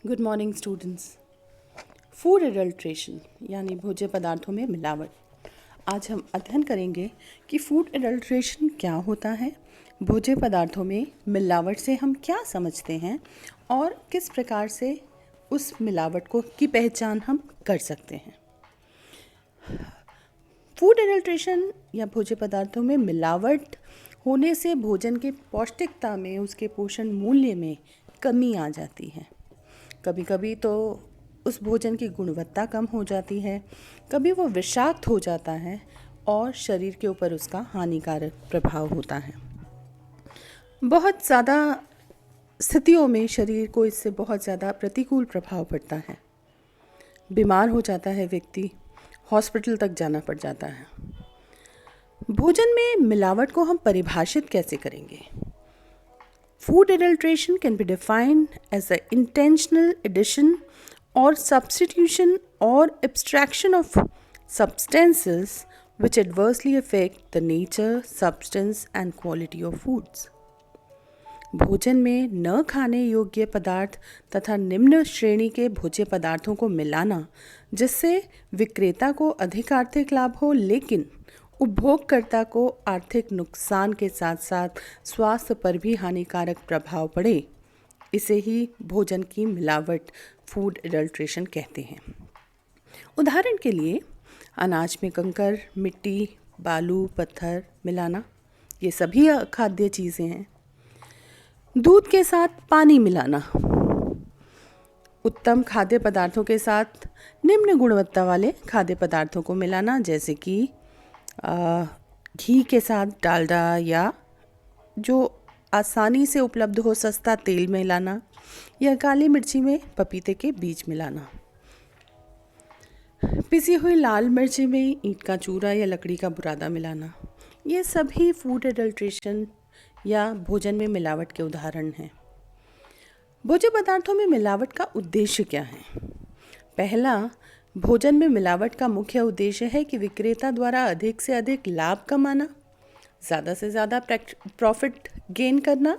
Good morning students. Food adulteration यानी भोज्य पदार्थों में मिलावट। आज हम अध्ययन करेंगे कि फूड एडल्ट्रेशन क्या होता है, भोज्य पदार्थों में मिलावट से हम क्या समझते हैं और किस प्रकार से उस मिलावट की पहचान हम कर सकते हैं। फूड एडल्ट्रेशन या भोज्य पदार्थों में मिलावट होने से भोजन के पौष्टिकता में, उसके पोषण मूल्य में कमी आ जाती है। कभी कभी तो उस भोजन की गुणवत्ता कम हो जाती है, कभी वो विषाक्त हो जाता है और शरीर के ऊपर उसका हानिकारक प्रभाव होता है। बहुत ज़्यादा स्थितियों में शरीर को इससे बहुत ज़्यादा प्रतिकूल प्रभाव पड़ता है। बीमार हो जाता है व्यक्ति, हॉस्पिटल तक जाना पड़ जाता है। भोजन में मिलावट को हम परिभाषित कैसे करेंगे? Food adulteration can be defined as the intentional addition or substitution or abstraction of substances which adversely affect the nature, substance and quality of foods. भोजन में न खाने योग्य पदार्थ तथा निम्न श्रेणी के भोज्य पदार्थों को मिलाना जिससे विक्रेता को अधिक आर्थिक लाभ हो लेकिन उपभोगकर्ता को आर्थिक नुकसान के साथ साथ स्वास्थ्य पर भी हानिकारक प्रभाव पड़े, इसे ही भोजन की मिलावट फूड एडल्ट्रेशन कहते हैं। उदाहरण के लिए अनाज में कंकर, मिट्टी, बालू, पत्थर मिलाना, ये सभी खाद्य चीज़ें हैं। दूध के साथ पानी मिलाना, उत्तम खाद्य पदार्थों के साथ निम्न गुणवत्ता वाले खाद्य पदार्थों को मिलाना, जैसे कि घी के साथ डालडा या जो आसानी से उपलब्ध हो सस्ता तेल मिलाना, या काली मिर्ची में पपीते के बीज मिलाना। पिसी हुई लाल मिर्ची में ईंट का चूरा या लकड़ी का बुरादा मिलाना, ये सभी फूड एडल्ट्रेशन या भोजन में मिलावट के उदाहरण हैं। भोज्य पदार्थों में मिलावट का उद्देश्य क्या है? पहला, भोजन में मिलावट का मुख्य उद्देश्य है कि विक्रेता द्वारा अधिक से अधिक लाभ कमाना, ज़्यादा से ज़्यादा प्रॉफिट गेन करना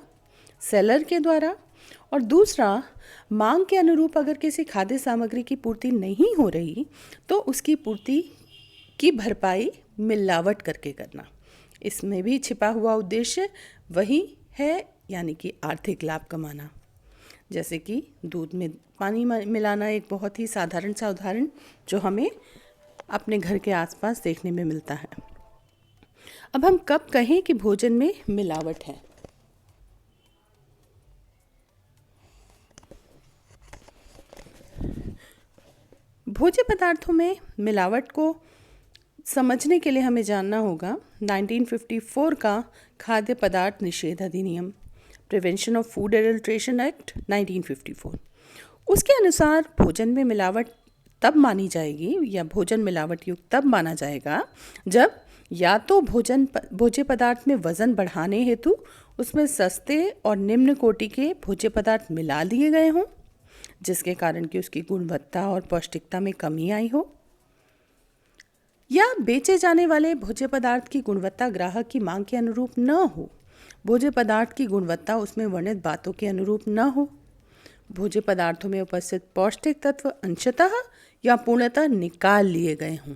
सेलर के द्वारा। और दूसरा, मांग के अनुरूप अगर किसी खाद्य सामग्री की पूर्ति नहीं हो रही तो उसकी पूर्ति की भरपाई मिलावट करके करना। इसमें भी छिपा हुआ उद्देश्य वही है, यानी कि आर्थिक लाभ कमाना। जैसे कि दूध में पानी मिलाना एक बहुत ही साधारण सा उदाहरण जो हमें अपने घर के आसपास देखने में मिलता है। अब हम कब कहें कि भोजन में मिलावट है? भोज्य पदार्थों में मिलावट को समझने के लिए हमें जानना होगा 1954 का खाद्य पदार्थ निषेध अधिनियम, prevention of food adulteration act 1954। उसके अनुसार भोजन में मिलावट तब मानी जाएगी या भोजन मिलावट युक्त तब माना जाएगा जब या तो भोज्य पदार्थ में वज़न बढ़ाने हेतु उसमें सस्ते और निम्न कोटि के भोज्य पदार्थ मिला दिए गए हों जिसके कारण कि उसकी गुणवत्ता और पौष्टिकता में कमी आई हो, या बेचे जाने वाले भोज्य पदार्थ की गुणवत्ता ग्राहक की मांग के अनुरूप न हो, भोज्य पदार्थ की गुणवत्ता उसमें वर्णित बातों के अनुरूप न हो, भोज्य पदार्थों में उपस्थित पौष्टिक तत्व अंशतः या पूर्णतः निकाल लिए गए हों।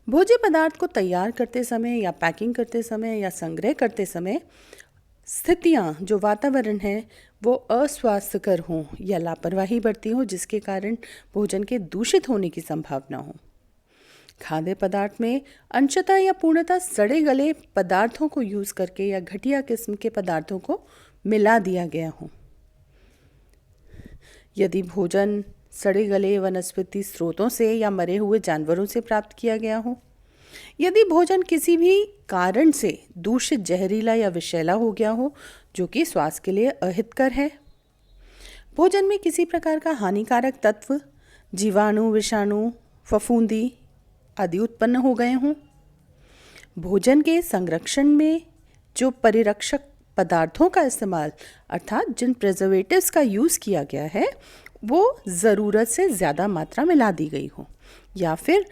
भोज्य पदार्थ को तैयार करते समय या पैकिंग करते समय या संग्रह करते समय स्थितियाँ, जो वातावरण है वो अस्वास्थ्यकर हों या लापरवाही बरती हो जिसके कारण भोजन के दूषित होने की संभावना हो। खाद्य पदार्थ में अंशतः या पूर्णतः सड़े गले पदार्थों को यूज़ करके या घटिया किस्म के पदार्थों को मिला दिया गया हो। यदि भोजन सड़े गले वनस्पति स्रोतों से या मरे हुए जानवरों से प्राप्त किया गया हो, यदि भोजन किसी भी कारण से दूषित, जहरीला या विषैला हो गया हो जो कि स्वास्थ्य के लिए अहितकर है, भोजन में किसी प्रकार का हानिकारक तत्व, जीवाणु, विषाणु, फफूंदी आदि उत्पन्न हो गए हों, भोजन के संरक्षण में जो परिरक्षक पदार्थों का इस्तेमाल अर्थात जिन प्रिजर्वेटिव्स का यूज़ किया गया है वो ज़रूरत से ज़्यादा मात्रा में ला दी गई हो, या फिर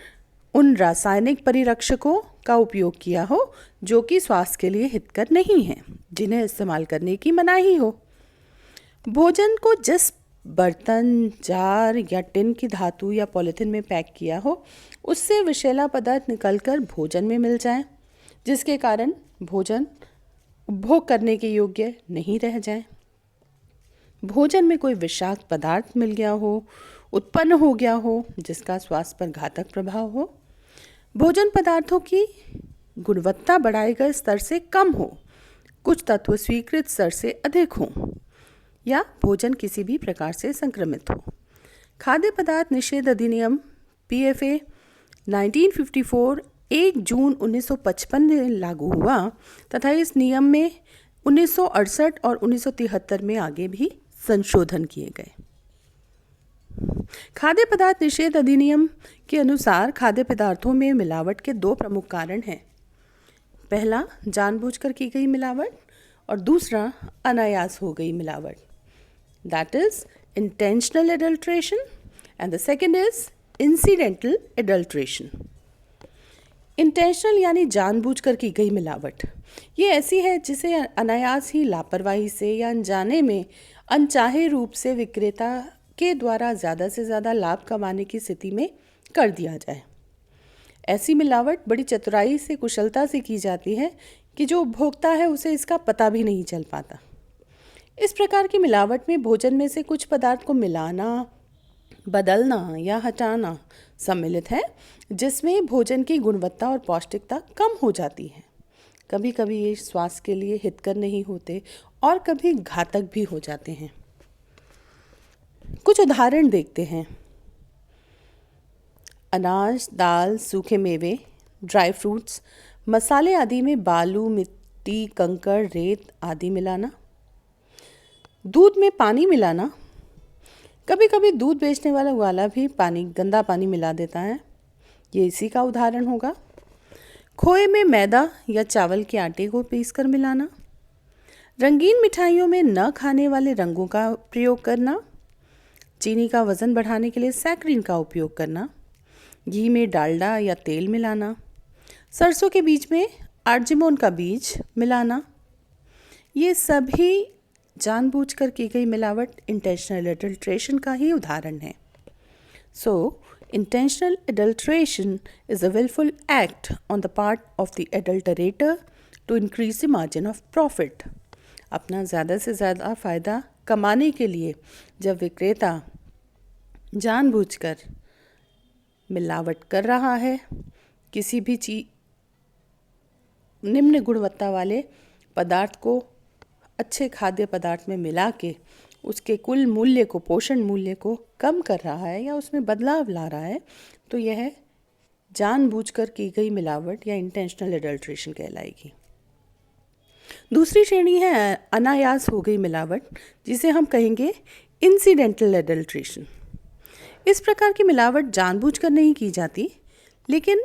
उन रासायनिक परिरक्षकों का उपयोग किया हो जो कि स्वास्थ्य के लिए हितकर नहीं हैं, जिन्हें इस्तेमाल करने की मनाही हो। भोजन को जिस बर्तन, जार या टिन की धातु या पॉलिथीन में पैक किया हो, उससे विषैला पदार्थ निकलकर भोजन में मिल जाए, जिसके कारण भोजन उपभोग करने के योग्य नहीं रह जाए। भोजन में कोई विषाक्त पदार्थ मिल गया हो, उत्पन्न हो गया हो, जिसका स्वास्थ्य पर घातक प्रभाव हो। भोजन पदार्थों की गुणवत्ता बढ़ाए गए स्तर से कम हो, कुछ तत्व स्वीकृत स्तर से अधिक हों, या भोजन किसी भी प्रकार से संक्रमित हो। खाद्य पदार्थ निषेध अधिनियम PFA 1954 1 जून 1955 में लागू हुआ तथा इस नियम में 1968 और 1973 में आगे भी संशोधन किए गए। खाद्य पदार्थ निषेध अधिनियम के अनुसार खाद्य पदार्थों में मिलावट के दो प्रमुख कारण हैं। पहला, जानबूझकर की गई मिलावट, और दूसरा, अनायास हो गई मिलावट। That is intentional adulteration and the second is incidental adulteration. Intentional यानी जानबूझकर की गई मिलावट, ये ऐसी है जिसे अनायास ही, लापरवाही से या अनजाने में अनचाहे रूप से विक्रेता के द्वारा ज़्यादा से ज़्यादा लाभ कमाने की स्थिति में कर दिया जाए। ऐसी मिलावट बड़ी चतुराई से, कुशलता से की जाती है कि जो उपभोक्ता है उसे इसका पता भी नहीं चल पाता। इस प्रकार की मिलावट में भोजन में से कुछ पदार्थ को मिलाना, बदलना या हटाना सम्मिलित है, जिसमें भोजन की गुणवत्ता और पौष्टिकता कम हो जाती है। कभी कभी ये स्वास्थ्य के लिए हितकर नहीं होते और कभी घातक भी हो जाते हैं। कुछ उदाहरण देखते हैं। अनाज, दाल, सूखे मेवे, ड्राई फ्रूट्स, मसाले आदि में बालू, मिट्टी, कंकड़, रेत आदि मिलाना। दूध में पानी मिलाना। कभी कभी दूध बेचने वाला भी गंदा पानी मिला देता है, ये इसी का उदाहरण होगा। खोए में मैदा या चावल के आटे को पीसकर मिलाना। रंगीन मिठाइयों में न खाने वाले रंगों का प्रयोग करना। चीनी का वज़न बढ़ाने के लिए सैकरीन का उपयोग करना। घी में डालडा या तेल मिलाना। सरसों के बीज में आर्जिमोन का बीज मिलाना। ये सभी जानबूझकर की गई मिलावट, इंटेंशनल एडल्ट्रेशन का ही उदाहरण है। So intentional adulteration is a wilful act on the part of the adulterator to increase the margin of profit. अपना ज़्यादा से ज़्यादा फ़ायदा कमाने के लिए जब विक्रेता जानबूझकर मिलावट कर रहा है, किसी भी निम्न गुणवत्ता वाले पदार्थ को अच्छे खाद्य पदार्थ में मिला के उसके कुल मूल्य को, पोषण मूल्य को कम कर रहा है या उसमें बदलाव ला रहा है, तो यह जानबूझकर की गई मिलावट या इंटेंशनल एडल्ट्रेशन कहलाएगी। दूसरी श्रेणी है अनायास हो गई मिलावट, जिसे हम कहेंगे इंसिडेंटल एडल्ट्रेशन। इस प्रकार की मिलावट जानबूझकर नहीं की जाती, लेकिन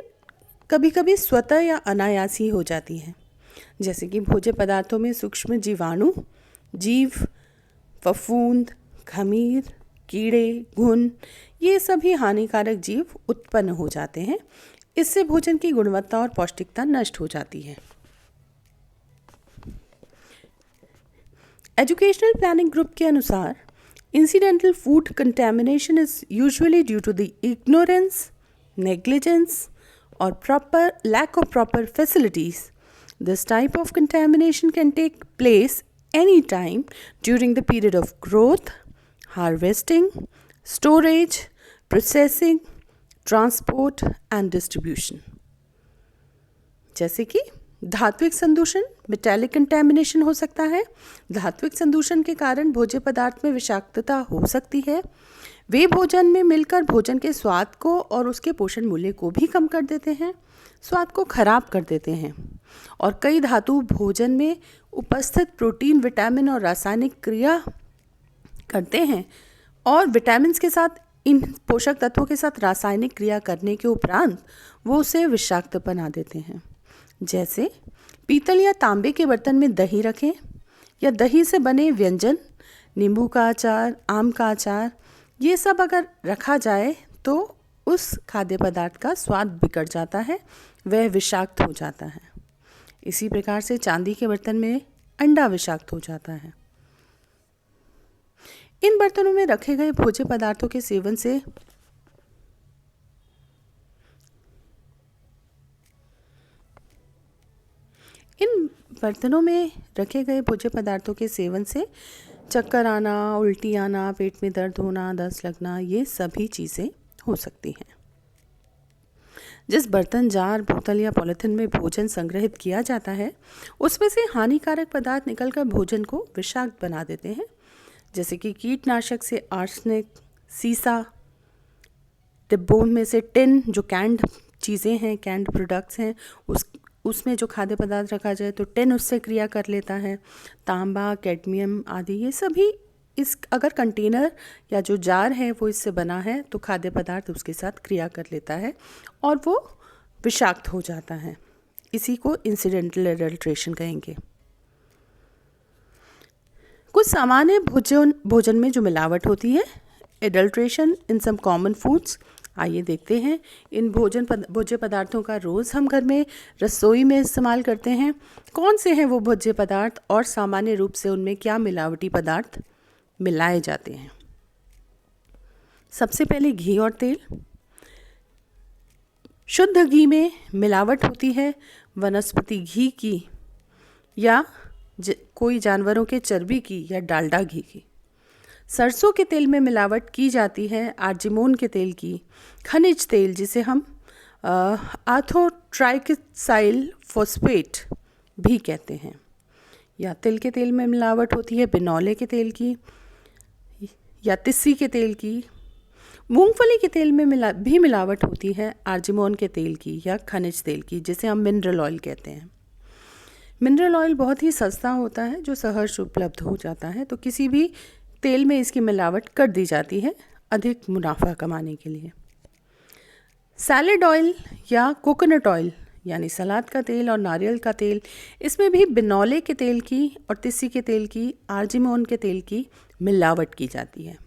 कभी कभी स्वतः या अनायास ही हो जाती है। जैसे कि भोज्य पदार्थों में सूक्ष्म जीवाणु, जीव, फफूंद, खमीर, कीड़े, घुन, ये सभी हानिकारक जीव उत्पन्न हो जाते हैं। इससे भोजन की गुणवत्ता और पौष्टिकता नष्ट हो जाती है। एजुकेशनल प्लानिंग ग्रुप के अनुसार incidental food contamination is usually due to the ignorance, negligence, or lack of proper facilities. This type of contamination can take place any time during the period of growth, harvesting, storage, processing, transport, and distribution. जैसे कि धात्विक संदूषण, metallic contamination हो सकता है। धात्विक संदूषण के कारण भोज्य पदार्थ में विषाक्तता हो सकती है। वे भोजन में मिलकर भोजन के स्वाद को और उसके पोषण मूल्य को भी कम कर देते हैं, स्वाद को खराब कर देते हैं। और कई धातु भोजन में उपस्थित प्रोटीन, विटामिन और रासायनिक क्रिया करते हैं, और विटामिन के साथ, इन पोषक तत्वों के साथ रासायनिक क्रिया करने के उपरांत वो उसे विषाक्त बना देते हैं। जैसे पीतल या तांबे के बर्तन में दही रखें, या दही से बने व्यंजन, नींबू का अचार, आम का अचार, ये सब अगर रखा जाए तो उस खाद्य पदार्थ का स्वाद बिगड़ जाता है, वह विषाक्त हो जाता है। इसी प्रकार से चांदी के बर्तन में अंडा विषाक्त हो जाता है। इन बर्तनों में रखे गए भोज्य पदार्थों के सेवन से चक्कर आना, उल्टी आना, पेट में दर्द होना, दस्त लगना, ये सभी चीज़ें हो सकती हैं। जिस बर्तन, जार, बोतल या पॉलिथीन में भोजन संग्रहित किया जाता है उसमें से हानिकारक पदार्थ निकलकर भोजन को विषाक्त बना देते हैं, जैसे कि कीटनाशक से आर्सेनिक, सीसा, डिब्बों में से टिन, जो कैंड चीज़ें हैं, कैंड प्रोडक्ट्स हैं, उसमें जो खाद्य पदार्थ रखा जाए तो टिन उससे क्रिया कर लेता है, तांबा, कैडमियम आदि, ये सभी अगर कंटेनर या जो जार है वो इससे बना है तो खाद्य पदार्थ उसके साथ क्रिया कर लेता है और वो विषाक्त हो जाता है। इसी को इंसिडेंटल एडल्ट्रेशन कहेंगे। कुछ सामान्य भोजन में जो मिलावट होती है, एडल्ट्रेशन इन सम कॉमन फूड्स। आइए देखते हैं इन भोज्य पदार्थों का रोज़ हम घर में रसोई में इस्तेमाल करते हैं। कौन से हैं वो भोज्य पदार्थ और सामान्य रूप से उनमें क्या मिलावटी पदार्थ मिलाए जाते हैं। सबसे पहले घी और तेल। शुद्ध घी में मिलावट होती है वनस्पति घी की या कोई जानवरों के चर्बी की या डालडा घी की। सरसों के तेल में मिलावट की जाती है आर्जिमोन के तेल की, खनिज तेल जिसे हम आर्थोट्राइकिसाइल फॉस्फेट भी कहते हैं, या तिल के तेल में मिलावट होती है बिनौले के तेल की या तिस्सी के तेल की। मूंगफली के तेल में भी मिलावट होती है आर्जिमोन के तेल की या खनिज तेल की, जिसे हम मिनरल ऑयल कहते हैं। मिनरल ऑयल बहुत ही सस्ता होता है जो सहर्ष उपलब्ध हो जाता है, तो किसी भी तेल में इसकी मिलावट कर दी जाती है अधिक मुनाफा कमाने के लिए। सैलेड ऑयल या कोकोनट ऑयल यानी सलाद का तेल और नारियल का तेल, इसमें भी बिनौले के तेल की और तिस्सी के तेल की, आर्जिमोन के तेल की मिलावट की जाती है।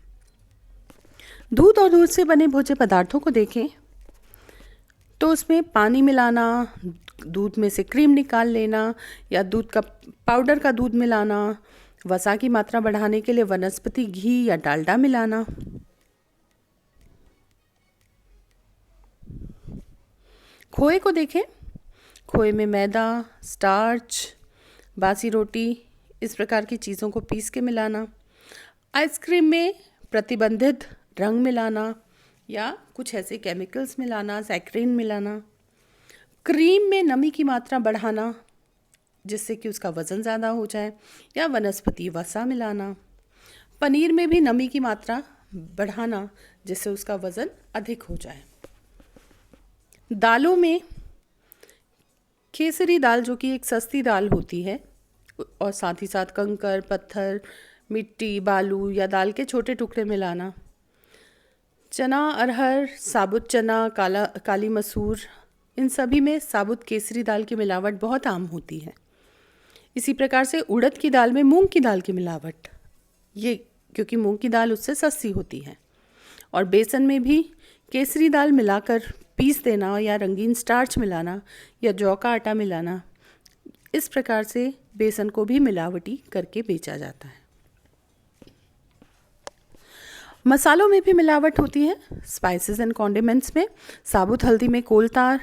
दूध और दूध से बने भोज्य पदार्थों को देखें तो उसमें पानी मिलाना, दूध में से क्रीम निकाल लेना या दूध का पाउडर का दूध मिलाना, वसा की मात्रा बढ़ाने के लिए वनस्पति घी या डालडा मिलाना। खोए को देखें, खोए में मैदा, स्टार्च, बासी रोटी, इस प्रकार की चीज़ों को पीस के मिलाना। आइसक्रीम में प्रतिबंधित रंग मिलाना या कुछ ऐसे केमिकल्स मिलाना, सैक्रिन मिलाना। क्रीम में नमी की मात्रा बढ़ाना जिससे कि उसका वज़न ज़्यादा हो जाए, या वनस्पति वसा मिलाना। पनीर में भी नमी की मात्रा बढ़ाना जिससे उसका वज़न अधिक हो जाए। दालों में केसरी दाल, जो कि एक सस्ती दाल होती है, और साथ ही साथ कंकर, पत्थर, मिट्टी, बालू या दाल के छोटे टुकड़े मिलाना। चना, अरहर, साबुत चना, काली मसूर, इन सभी में साबुत केसरी दाल की मिलावट बहुत आम होती है। इसी प्रकार से उड़द की दाल में मूंग की दाल की मिलावट, ये क्योंकि मूंग की दाल उससे सस्ती होती है। और बेसन में भी केसरी दाल मिलाकर पीस देना या रंगीन स्टार्च मिलाना या जौ का आटा मिलाना, इस प्रकार से बेसन को भी मिलावटी करके बेचा जाता है। मसालों में भी मिलावट होती है। स्पाइसेस एंड कॉन्डिमेंट्स में साबुत हल्दी में कोलतार,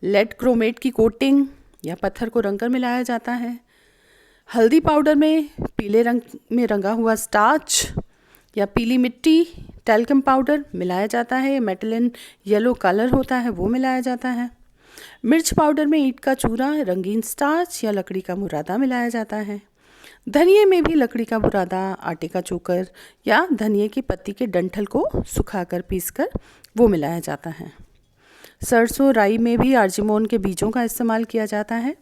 लेड क्रोमेट की कोटिंग या पत्थर को रंगकर मिलाया जाता है। हल्दी पाउडर में पीले रंग में रंगा हुआ स्टार्च या पीली मिट्टी, टैल्कम पाउडर मिलाया जाता है। मेटलिन येलो कलर होता है, वो मिलाया जाता है। मिर्च पाउडर में ईंट का चूरा, रंगीन स्टार्च या लकड़ी का मुरादा मिलाया जाता है। धनिये में भी लकड़ी का बुरादा, आटे का चोकर या धनिये की पत्ती के डंठल को सुखाकर पीसकर वो मिलाया जाता है। सरसों, राई में भी आर्जिमोन के बीजों का इस्तेमाल किया जाता है।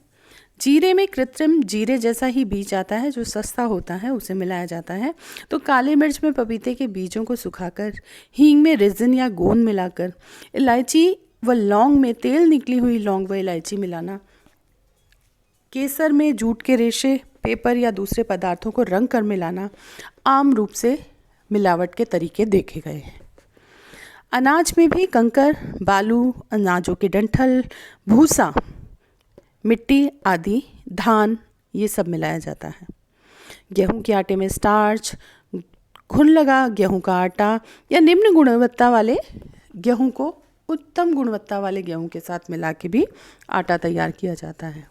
जीरे में कृत्रिम जीरे जैसा ही बीज आता है जो सस्ता होता है, उसे मिलाया जाता है। तो काले मिर्च में पपीते के बीजों को सुखाकर, हींग में रेजिन या गोंद मिलाकर, इलायची व लौंग में तेल निकली हुई लौंग व इलायची मिलाना, केसर में जूट के रेशे, पेपर या दूसरे पदार्थों को रंग कर मिलाना आम रूप से मिलावट के तरीके देखे गए हैं। अनाज में भी कंकर, बालू, अनाजों के डंठल, भूसा, मिट्टी आदि, धान, ये सब मिलाया जाता है। गेहूं के आटे में स्टार्च, घुन लगा गेहूं का आटा या निम्न गुणवत्ता वाले गेहूं को उत्तम गुणवत्ता वाले गेहूं के साथ मिला के भी आटा तैयार किया जाता है।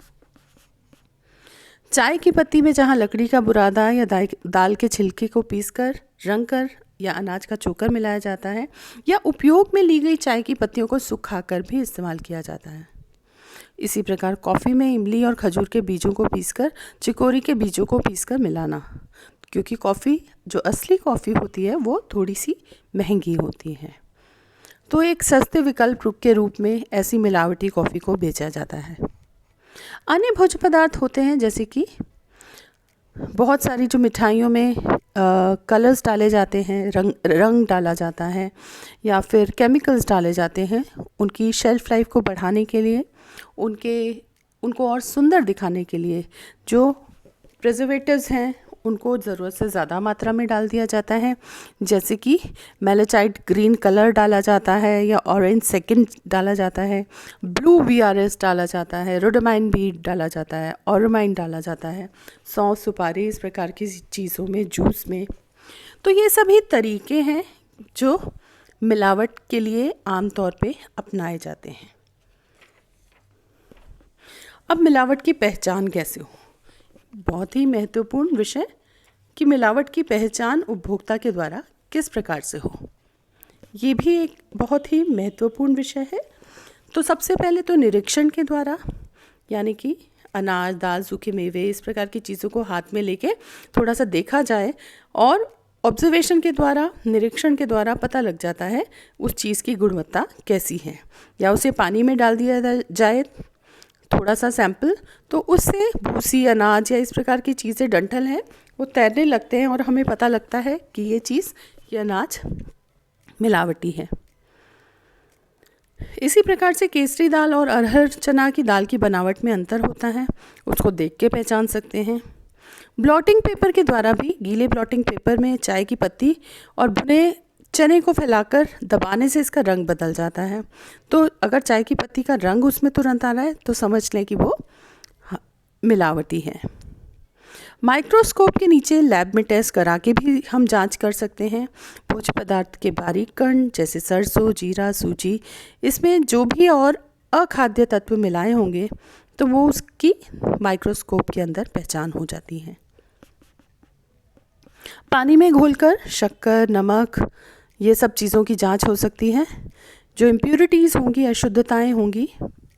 चाय की पत्ती में जहाँ लकड़ी का बुरादा या दाल के छिलके को पीसकर रंग कर या अनाज का चोकर मिलाया जाता है, या उपयोग में ली गई चाय की पत्तियों को सुखाकर भी इस्तेमाल किया जाता है। इसी प्रकार कॉफ़ी में इमली और खजूर के बीजों को पीसकर चिकोरी के बीजों को पीसकर मिलाना, क्योंकि कॉफ़ी जो असली कॉफ़ी होती है वो थोड़ी सी महंगी होती है, तो एक सस्ते विकल्प के रूप में ऐसी मिलावटी कॉफ़ी को बेचा जाता है। अन्य भोज्य पदार्थ होते हैं जैसे कि बहुत सारी जो मिठाइयों में कलर्स डाले जाते हैं, रंग डाला जाता है या फिर केमिकल्स डाले जाते हैं उनकी शेल्फ़ लाइफ को बढ़ाने के लिए, उनको और सुंदर दिखाने के लिए जो प्रिजर्वेटिव्स हैं उनको ज़रूरत से ज़्यादा मात्रा में डाल दिया जाता है। जैसे कि मेलाचाइट ग्रीन कलर डाला जाता है या ऑरेंज सेकंड डाला जाता है, ब्लू VRS डाला जाता है, रोडामाइन बीट डाला जाता है, ऑरोमाइन डाला जाता है, सौंफ सुपारी इस प्रकार की चीज़ों में, जूस में। तो ये सभी तरीके हैं जो मिलावट के लिए आमतौर पे अपनाए जाते हैं। अब मिलावट की पहचान कैसे हो? बहुत ही महत्वपूर्ण विषय कि मिलावट की पहचान उपभोक्ता के द्वारा किस प्रकार से हो, ये भी एक बहुत ही महत्वपूर्ण विषय है। तो सबसे पहले तो निरीक्षण के द्वारा, यानी कि अनाज, दाल, सूखे मेवे इस प्रकार की चीज़ों को हाथ में लेके थोड़ा सा देखा जाए और ऑब्जर्वेशन के द्वारा, निरीक्षण के द्वारा पता लग जाता है उस चीज़ की गुणवत्ता कैसी है। या उसे पानी में डाल दिया जाए थोड़ा सा सैंपल, तो उससे भूसी, अनाज या इस प्रकार की चीज़ें, डंठल हैं, वो तैरने लगते हैं और हमें पता लगता है कि ये अनाज मिलावटी है। इसी प्रकार से केसरी दाल और अरहर चना की दाल की बनावट में अंतर होता है, उसको देख के पहचान सकते हैं। ब्लॉटिंग पेपर के द्वारा भी, गीले ब्लॉटिंग पेपर में चाय की पत्ती और भुने चने को फैलाकर दबाने से इसका रंग बदल जाता है। तो अगर चाय की पत्ती का रंग उसमें तुरंत आ रहा है तो समझ लें कि वो मिलावटी है। माइक्रोस्कोप के नीचे लैब में टेस्ट करा के भी हम जांच कर सकते हैं भोज्य पदार्थ के बारीक कण जैसे सरसों, जीरा, सूजी, इसमें जो भी और अखाद्य तत्व मिलाए होंगे तो वो उसकी माइक्रोस्कोप के अंदर पहचान हो जाती है। पानी में घोलकर शक्कर, नमक, ये सब चीज़ों की जांच हो सकती है। जो इम्प्यूरिटीज़ होंगी, अशुद्धताएं होंगी,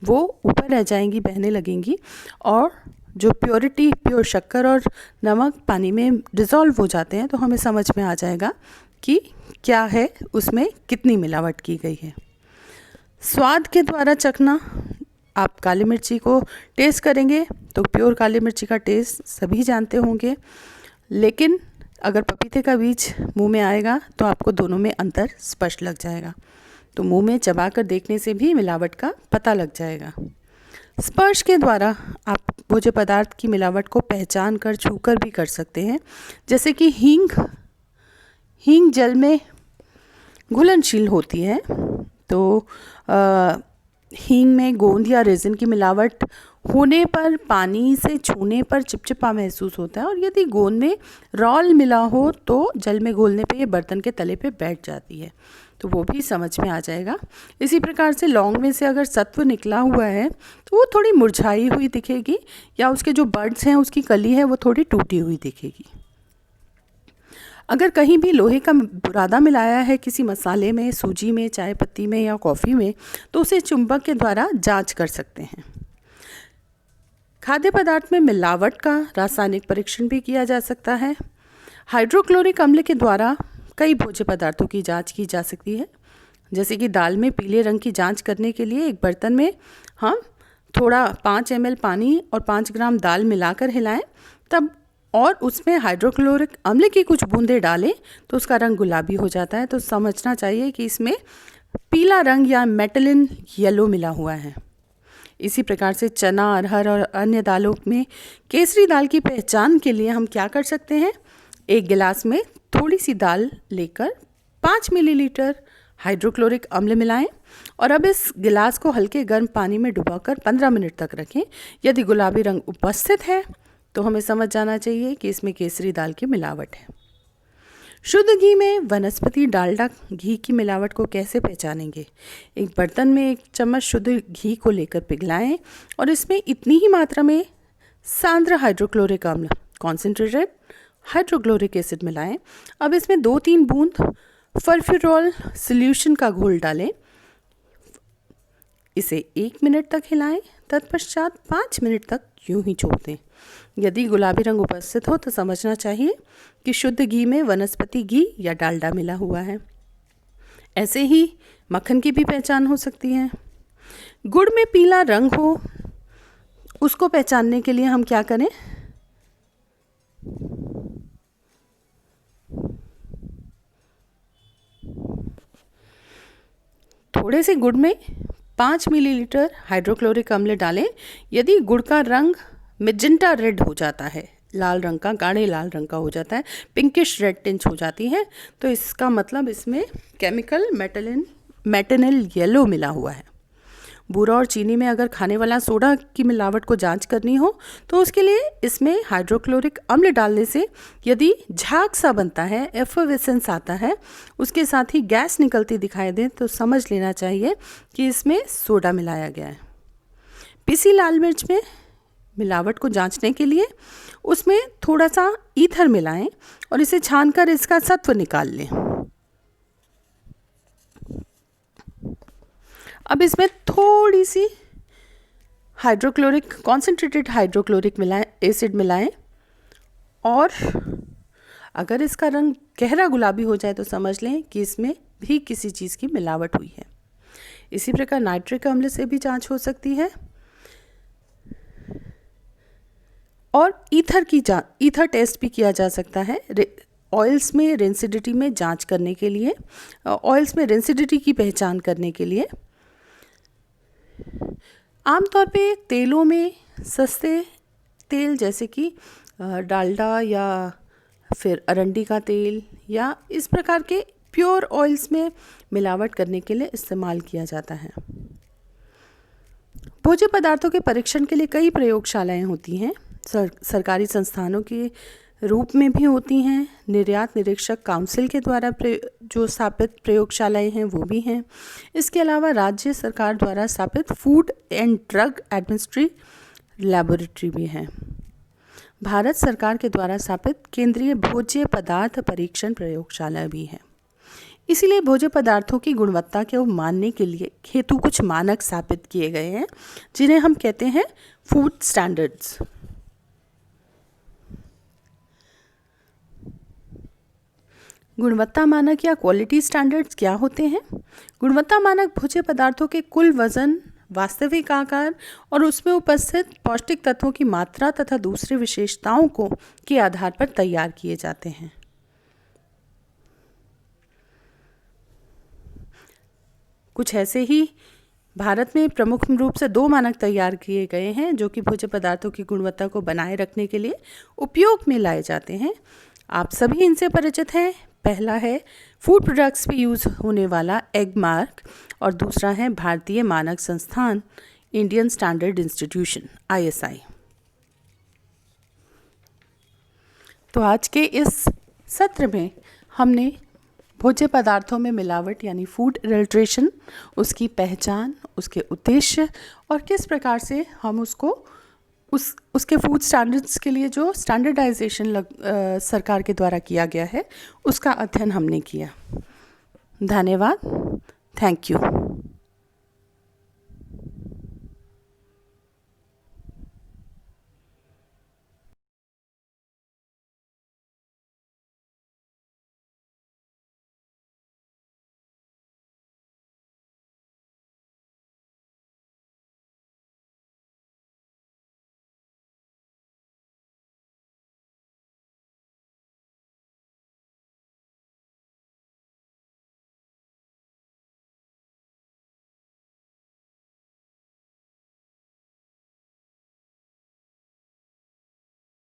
वो ऊपर रह जाएंगी, बहने लगेंगी, और जो प्योर शक्कर और नमक पानी में डिज़ोल्व हो जाते हैं तो हमें समझ में आ जाएगा कि क्या है, उसमें कितनी मिलावट की गई है। स्वाद के द्वारा चखना, आप काली मिर्ची को टेस्ट करेंगे तो प्योर काली मिर्ची का टेस्ट सभी जानते होंगे, लेकिन अगर पपीते का बीज मुंह में आएगा तो आपको दोनों में अंतर स्पष्ट लग जाएगा। तो मुंह में चबा कर देखने से भी मिलावट का पता लग जाएगा। स्पर्श के द्वारा आप भोज्य पदार्थ की मिलावट को पहचान कर, छूकर भी कर सकते हैं। जैसे कि हींग जल में घुलनशील होती है, तो हींग में गोंद या रेजिन की मिलावट होने पर पानी से छूने पर चिपचिपा महसूस होता है, और यदि गोंद में रॉल मिला हो तो जल में घोलने पे ये बर्तन के तले पे बैठ जाती है, तो वो भी समझ में आ जाएगा। इसी प्रकार से लौंग में से अगर सत्व निकला हुआ है तो वो थोड़ी मुरझाई हुई दिखेगी, या उसके जो बड्स हैं, उसकी कली है, वो थोड़ी टूटी हुई दिखेगी। अगर कहीं भी लोहे का बुरादा मिलाया है किसी मसाले में, सूजी में, चाय पत्ती में या कॉफ़ी में, तो उसे चुंबक के द्वारा जांच कर सकते हैं। खाद्य पदार्थ में मिलावट का रासायनिक परीक्षण भी किया जा सकता है। हाइड्रोक्लोरिक अम्ल के द्वारा कई भोज्य पदार्थों की जांच की जा सकती है। जैसे कि दाल में पीले रंग की जांच करने के लिए एक बर्तन में हम थोड़ा 5 ml पानी और 5 ग्राम दाल मिलाकर हिलाएं, तब और उसमें हाइड्रोक्लोरिक अम्ल की कुछ बूंदें डालें तो उसका रंग गुलाबी हो जाता है। तो समझना चाहिए कि इसमें पीला रंग या मेटलिन येलो मिला हुआ है। इसी प्रकार से चना, अरहर और अन्य दालों में केसरी दाल की पहचान के लिए हम क्या कर सकते हैं? एक गिलास में थोड़ी सी दाल लेकर 5 मिलीलीटर हाइड्रोक्लोरिक अम्ल मिलाएं और अब इस गिलास को हल्के गर्म पानी में डुबाकर 15 मिनट तक रखें। यदि गुलाबी रंग उपस्थित है तो हमें समझ जाना चाहिए कि इसमें केसरी दाल की मिलावट है। शुद्ध घी में वनस्पति डालडा घी की मिलावट को कैसे पहचानेंगे? एक बर्तन में 1 चम्मच शुद्ध घी को लेकर पिघलाएं और इसमें इतनी ही मात्रा में सांद्र हाइड्रोक्लोरिक अम्ल कॉन्सेंट्रेटेड हाइड्रोक्लोरिक एसिड मिलाएं। अब इसमें 2-3 बूंद फर्फ्यूरॉल सॉल्यूशन का घोल डालें। इसे 1 मिनट तक हिलाएं, तत्पश्चात 5 मिनट तक यूं ही छोड़ दें। यदि गुलाबी रंग उपस्थित हो तो समझना चाहिए कि शुद्ध घी में वनस्पति घी या डालडा मिला हुआ है। ऐसे ही मक्खन की भी पहचान हो सकती है। गुड़ में पीला रंग हो, उसको पहचानने के लिए हम क्या करें? थोड़े से गुड़ में 5 मिलीलीटर हाइड्रोक्लोरिक अम्ल डालें। यदि गुड़ का रंग मेजेंटा रेड हो जाता है, लाल रंग का, गाढ़े लाल रंग का हो जाता है, पिंकिश रेड टिंच हो जाती है, तो इसका मतलब इसमें केमिकल मेटनल येलो मिला हुआ है। बूरा और चीनी में अगर खाने वाला सोडा की मिलावट को जांच करनी हो तो उसके लिए इसमें हाइड्रोक्लोरिक अम्ल डालने से यदि झाग सा बनता है, एफर्वेसेंस आता है, उसके साथ ही गैस निकलती दिखाई दे तो समझ लेना चाहिए कि इसमें सोडा मिलाया गया है। पिसी लाल मिर्च में मिलावट को जांचने के लिए उसमें थोड़ा सा ईथर मिलाएं और इसे छानकर इसका सत्व निकाल लें। अब इसमें थोड़ी सी कॉन्सेंट्रेटेड हाइड्रोक्लोरिक एसिड मिलाएं और अगर इसका रंग गहरा गुलाबी हो जाए तो समझ लें कि इसमें भी किसी चीज़ की मिलावट हुई है। इसी प्रकार नाइट्रिक अम्ल से भी जांच हो सकती है और ईथर टेस्ट भी किया जा सकता है ऑयल्स में रेंसिडिटी में जांच करने के लिए, ऑयल्स में रेंसिडिटी की पहचान करने के लिए। आमतौर पे तेलों में सस्ते तेल जैसे कि डालडा या फिर अरंडी का तेल या इस प्रकार के प्योर ऑयल्स में मिलावट करने के लिए इस्तेमाल किया जाता है। भोज्य पदार्थों के परीक्षण के लिए कई प्रयोगशालाएं होती हैं। सरकारी संस्थानों के रूप में भी होती हैं। निर्यात निरीक्षक काउंसिल के द्वारा जो स्थापित प्रयोगशालाएं हैं वो भी हैं। इसके अलावा राज्य सरकार द्वारा स्थापित food and drug administrative laboratory भी हैं। भारत सरकार के द्वारा स्थापित केंद्रीय भोज्य पदार्थ परीक्षण प्रयोगशाला भी है। इसीलिए भोज्य पदार्थों की गुणवत्ता को मानने के लिए हेतु कुछ मानक स्थापित किए गए हैं जिन्हें हम कहते हैं फूड स्टैंडर्ड्स। गुणवत्ता मानक या क्वालिटी स्टैंडर्ड्स क्या होते हैं? गुणवत्ता मानक भोज्य पदार्थों के कुल वजन, वास्तविक आकार और उसमें उपस्थित पौष्टिक तत्वों की मात्रा तथा दूसरी विशेषताओं को के आधार पर तैयार किए जाते हैं। कुछ ऐसे ही भारत में प्रमुख रूप से 2 मानक तैयार किए गए हैं जो कि भोज्य पदार्थों की गुणवत्ता को बनाए रखने के लिए उपयोग में लाए जाते हैं। आप सभी इनसे परिचित हैं। पहला है फूड प्रोडक्ट्स पे यूज़ होने वाला एग मार्क और दूसरा है भारतीय मानक संस्थान इंडियन स्टैंडर्ड इंस्टीट्यूशन ISI। तो आज के इस सत्र में हमने भोज्य पदार्थों में मिलावट यानी फूड एडल्ट्रेशन, उसकी पहचान, उसके उद्देश्य और किस प्रकार से हम उसको उसके फूड स्टैंडर्ड्स के लिए जो स्टैंडर्डाइजेशन सरकार के द्वारा किया गया है उसका अध्ययन हमने किया। धन्यवाद। Thank you.